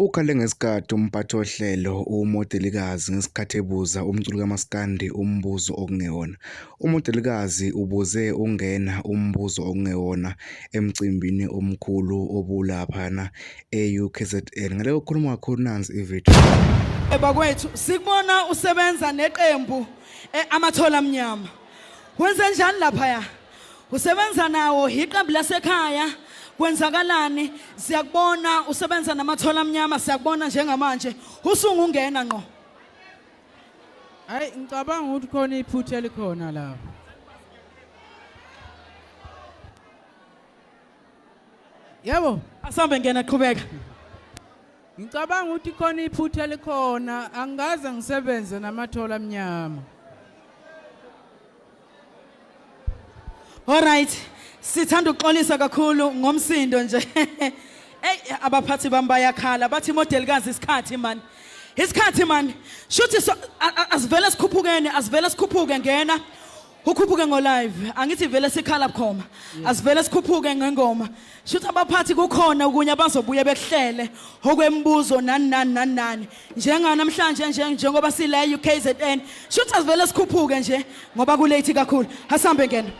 Ukhale ngesikade umphathi ohlelo umodelikazi ngesikhathi ebuza umculi kaMaskandi umbuzo okungewona. Umodelikazi ubuze ungena umbuzo okungewona emcimbini omkhulu obulaphana e-UKZN. Ngale ukukhuluma kakhulu nansi ivideo. Bakwethu sikubona usebenza neqembu amathola amnyama. Wenze njani lapha ya? Usebenza nawo iqembu lasekhaya. Kwenzakalani? Siyakubona usebenza namathola amnyama, siyakubona njengamanje usungu ungena ngqo. Hayi ngicabanga ukuthi khona iphutha elikhona la. Yebo, Asambe ngena qhubeka. ngicabanga ukuthi khona iphutha elikhona, angaze ngisebenze namathola amnyama. All right. Sithanda ukuxolisa kakhulu ngomsindo nje. Hey abaphathi bami bayakhala bathi modelikazi isikhathi man. Isikhathi man. Shuthi asivele sikhuphukene, asivele sikhuphuke ngena. Ukhuphuke ngo live. Angithi vele sikhala bukhoma. Asivele sikhuphuke ngengoma. Shuthi abaphathi kukhona ukunye abazobuye bekuhlele okwembuzo nani. Njenga namhlanje njengoba sile UKZN. Shuthi asivele sikhuphuke nje ngoba kulate kakhulu. Hasambe ngena.